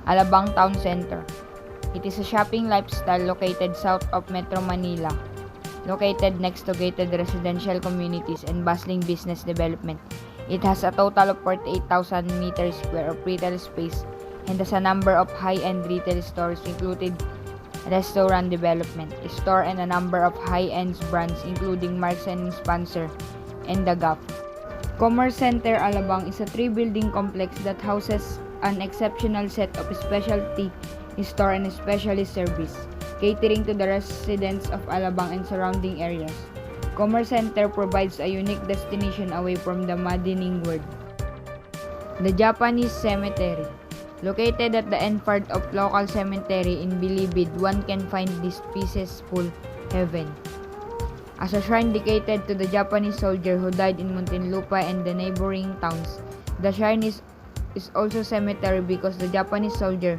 Alabang Town Center. It is a shopping lifestyle located south of Metro Manila, located next to gated residential communities and bustling business development. It has a total of 48,000 meters square of retail space and has a number of high-end retail stores including restaurant development, a store and a number of high-end brands including Marks and Spencer and The Gap. Commerce Center Alabang is a three-building complex that houses an exceptional set of specialty store and specialist service, catering to the residents of Alabang and surrounding areas. Commerce Center provides a unique destination away from the maddening world. The Japanese Cemetery. Located at the end part of local cemetery in Bilibid, one can find this peaceful heaven. As a shrine dedicated to the Japanese soldier who died in Muntinlupa and the neighboring towns, the shrine is also cemetery because the Japanese soldier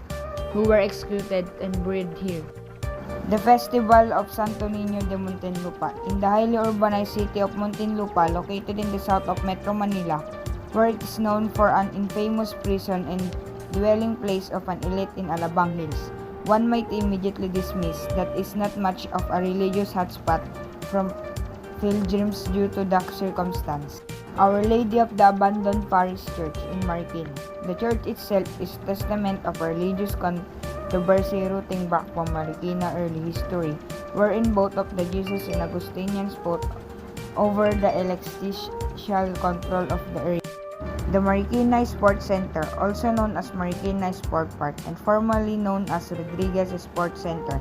who were executed and buried here. The Festival of Santo Niño de Muntinlupa. In the highly urbanized city of Muntinlupa, located in the south of Metro Manila, where it is known for an infamous prison and dwelling place of an elite in Alabang Hills, one might immediately dismiss that is not much of a religious hotspot from pilgrims due to the circumstance. Our Lady of the Abandoned Parish Church in Marikina. The church itself is testament of religious controversy rooting back from Marikina early history, wherein both of the Jesus and Augustinians fought over the ecclesiastical control of the area. The Marikina Sports Center, also known as Marikina Sport Park and formerly known as Rodriguez Sports Center,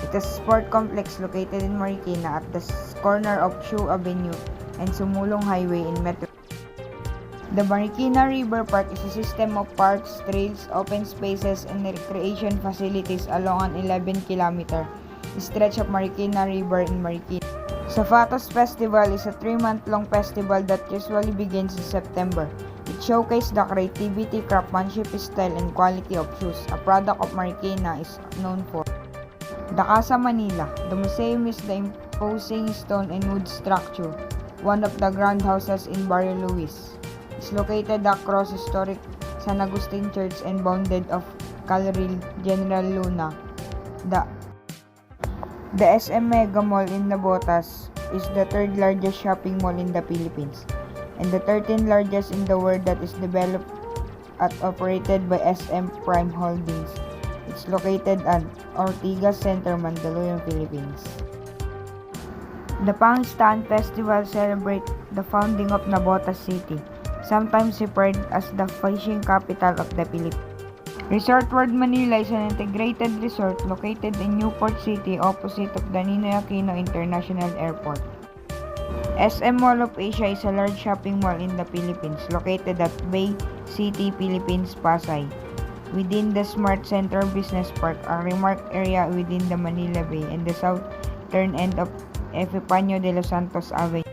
it is a sport complex located in Marikina at the corner of Shoe Avenue and Sumulong Highway in Metro. The Marikina River Park is a system of parks, trails, open spaces, and recreation facilities along an 11-kilometer stretch of Marikina River in Marikina. Sapatos Festival is a 3-month-long festival that usually begins in September. It showcases the creativity, craftsmanship, style, and quality of shoes, a product of Marikina is known for. The Casa Manila. The museum is the imposing stone and wood structure, one of the grand houses in Barrio Luis. It's located across historic San Agustin Church and bounded of Calril, General Luna. The SM Mega Mall in Navotas is the third largest shopping mall in the Philippines and the 13th largest in the world that is developed and operated by SM Prime Holdings. It's located at Ortigas Center, Mandaluyong, Philippines. The Pangistaan Festival celebrates the founding of Navotas City, sometimes referred as the fishing capital of the Philippines. Resort World Manila is an integrated resort located in Newport City opposite of the Ninoy Aquino International Airport. SM Mall of Asia is a large shopping mall in the Philippines located at Bay City, Philippines, Pasay. Within the Smart Center Business Park, a remarked area within the Manila Bay and the southern end of Epifanio de los Santos Avenue.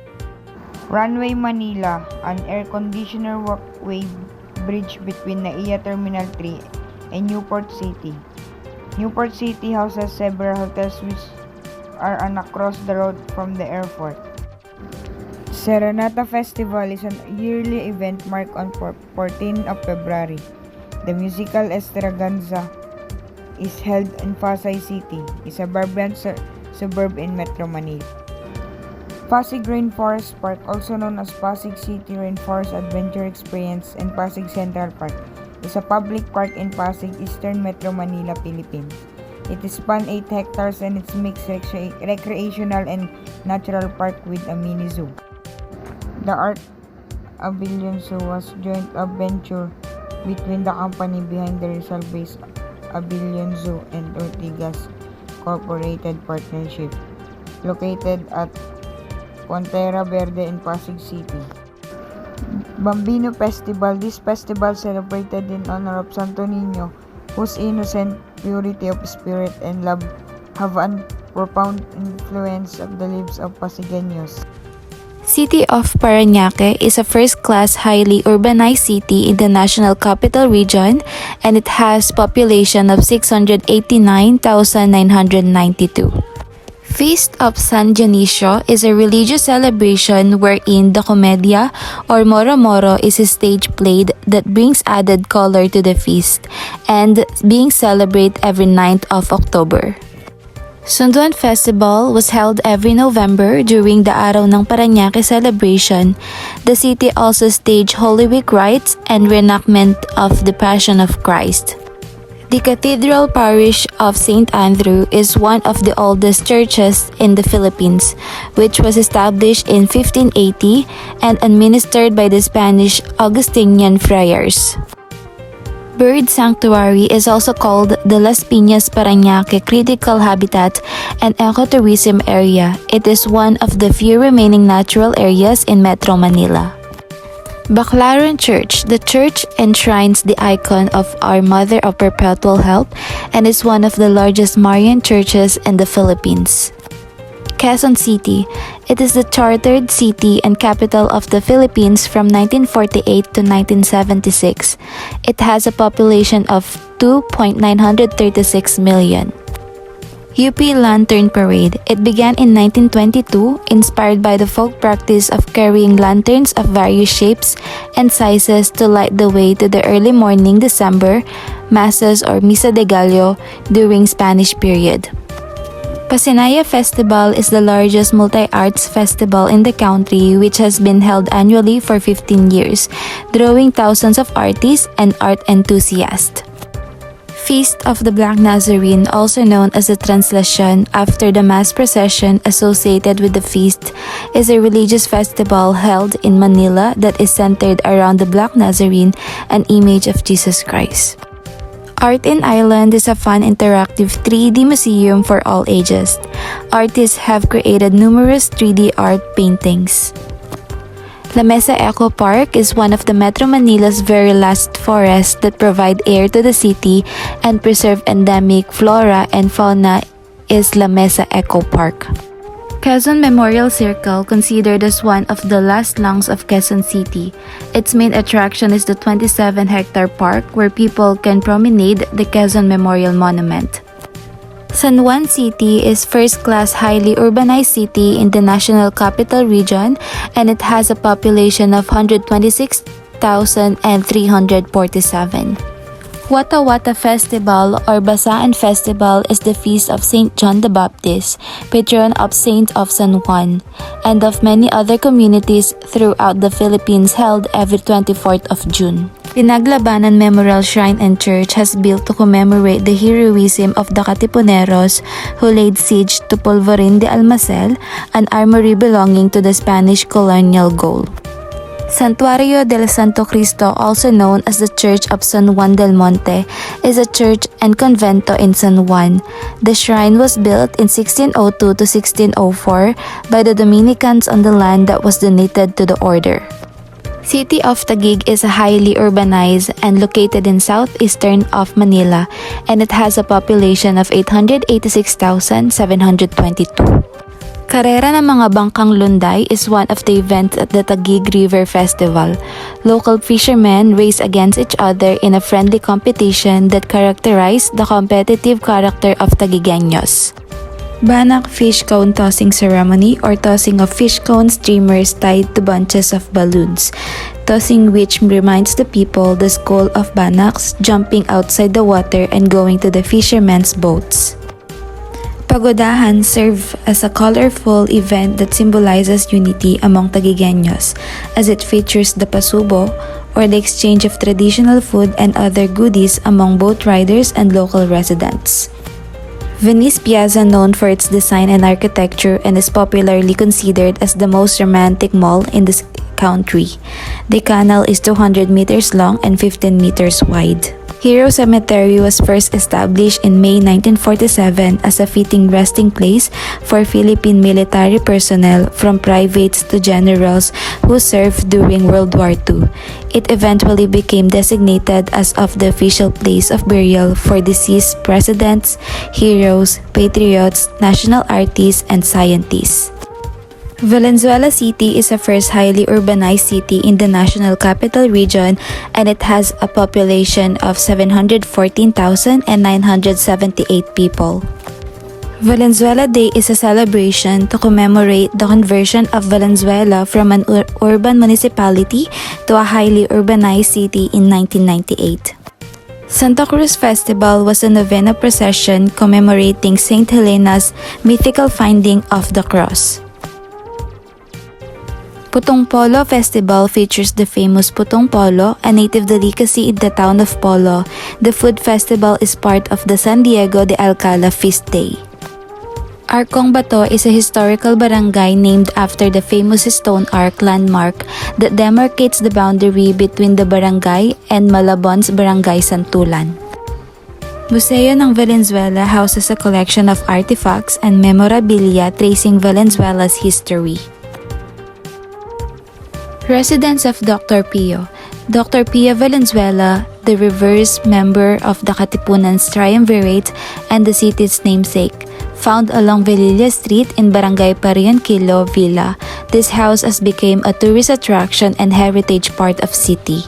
Runway Manila, an air-conditioner walkway bridge between NAIA Terminal 3 and Newport City. Newport City houses several hotels which are across the road from the airport. Serenata Festival is a yearly event marked on 14th of February. The musical Extravaganza is held in Pasay City, a suburban suburb in Metro Manila. Pasig Rainforest Park, also known as Pasig City Rainforest Adventure Experience and Pasig Central Park, is a public park in Pasig, Eastern Metro Manila, Philippines. It spans 8 hectares and it's mixed recreational and natural park with a mini zoo. The Art Pavilion Zoo was a joint venture between the company behind the Rizal-based Pavilion Zoo and Ortigas Corporated Partnership, located at Pontera Verde in Pasig City. Bambino Festival. This festival celebrated in honor of Santo Niño, whose innocent purity of spirit and love have a profound influence of the lives of Pasigueños. City of Parañaque is a first-class, highly urbanized city in the National Capital Region, and it has population of 689,992. Feast of San Dionisio is a religious celebration wherein the comedia or moro-moro is a stage played that brings added color to the feast and being celebrated every 9th of October. Sunduan Festival was held every November during the Araw ng Parañaque celebration. The city also staged Holy Week rites and reenactment of the Passion of Christ. The Cathedral Parish of St. Andrew is one of the oldest churches in the Philippines, which was established in 1580 and administered by the Spanish Augustinian friars. Bird Sanctuary is also called the Las Piñas Parañaque Critical Habitat and Ecotourism Area. It is one of the few remaining natural areas in Metro Manila. Baclaran Church. The church enshrines the icon of Our Mother of Perpetual Help and is one of the largest Marian churches in the Philippines. Quezon City. It is the chartered city and capital of the Philippines from 1948 to 1976. It has a population of 2.936 million. UP Lantern Parade. It began in 1922, inspired by the folk practice of carrying lanterns of various shapes and sizes to light the way to the early morning December masses or Misa de Gallo during Spanish period. Pasinaya Festival is the largest multi-arts festival in the country which has been held annually for 15 years, drawing thousands of artists and art enthusiasts. Feast of the Black Nazarene, also known as the Translacion after the mass procession associated with the feast, is a religious festival held in Manila that is centered around the Black Nazarene, an image of Jesus Christ. Art in Island is a fun interactive 3D museum for all ages. Artists have created numerous 3D art paintings. La Mesa Eco Park is one of the Metro Manila's very last forests that provide air to the city and preserve endemic flora and fauna is La Mesa Eco Park. Quezon Memorial Circle, considered as one of the last lungs of Quezon City. Its main attraction is the 27-hectare park where people can promenade the Quezon Memorial Monument. San Juan City is first-class highly urbanized city in the National Capital Region and it has a population of 126,347. Wata Wata Festival or Basaan Festival is the feast of Saint John the Baptist, patron of Saint of San Juan, and of many other communities throughout the Philippines held every 24th of June. Pinaglabanan Memorial Shrine and Church has built to commemorate the heroism of the Katipuneros who laid siege to Polvorin de Almacel, an armory belonging to the Spanish colonial goal. Santuario del Santo Cristo, also known as the Church of San Juan del Monte, is a church and convento in San Juan. The shrine was built in 1602 to 1604 by the Dominicans on the land that was donated to the order. City of Taguig is highly urbanized and located in southeastern of Manila, and it has a population of 886,722. Karera ng mga bangkang Lunday is one of the events at the Taguig River Festival. Local fishermen race against each other in a friendly competition that characterized the competitive character of Taguigueños. Banak Fish Cone Tossing Ceremony or tossing of fish cone streamers tied to bunches of balloons, tossing which reminds the people the school of Banaks jumping outside the water and going to the fishermen's boats. Pagodahan serve as a colorful event that symbolizes unity among Taguigueños as it features the pasubo or the exchange of traditional food and other goodies among boat riders and local residents. Venice Piazza, known for its design and architecture and is popularly considered as the most romantic mall in this country. The canal is 200 meters long and 15 meters wide. Hero Cemetery was first established in May 1947 as a fitting resting place for Philippine military personnel from privates to generals who served during World War II. It eventually became designated as of the official place of burial for deceased presidents, heroes, patriots, national artists, and scientists. Valenzuela City is the first highly urbanized city in the National Capital Region and it has a population of 714,978 people. Valenzuela Day is a celebration to commemorate the conversion of Valenzuela from an urban municipality to a highly urbanized city in 1998. Santa Cruz Festival was a novena procession commemorating Saint Helena's mythical finding of the cross. Putong Polo Festival features the famous Putong Polo, a native delicacy in the town of Polo. The food festival is part of the San Diego de Alcala Feast Day. Arcong Bato is a historical barangay named after the famous stone arc landmark that demarcates the boundary between the barangay and Malabon's Barangay Santulan. Museo ng Valenzuela houses a collection of artifacts and memorabilia tracing Valenzuela's history. Residence of Dr. Pio. Dr. Pio Valenzuela, the reverse member of the Katipunan's Triumvirate and the city's namesake, found along Velilla Street in Barangay Parianquillo, Villa. This house has become a tourist attraction and heritage part of city.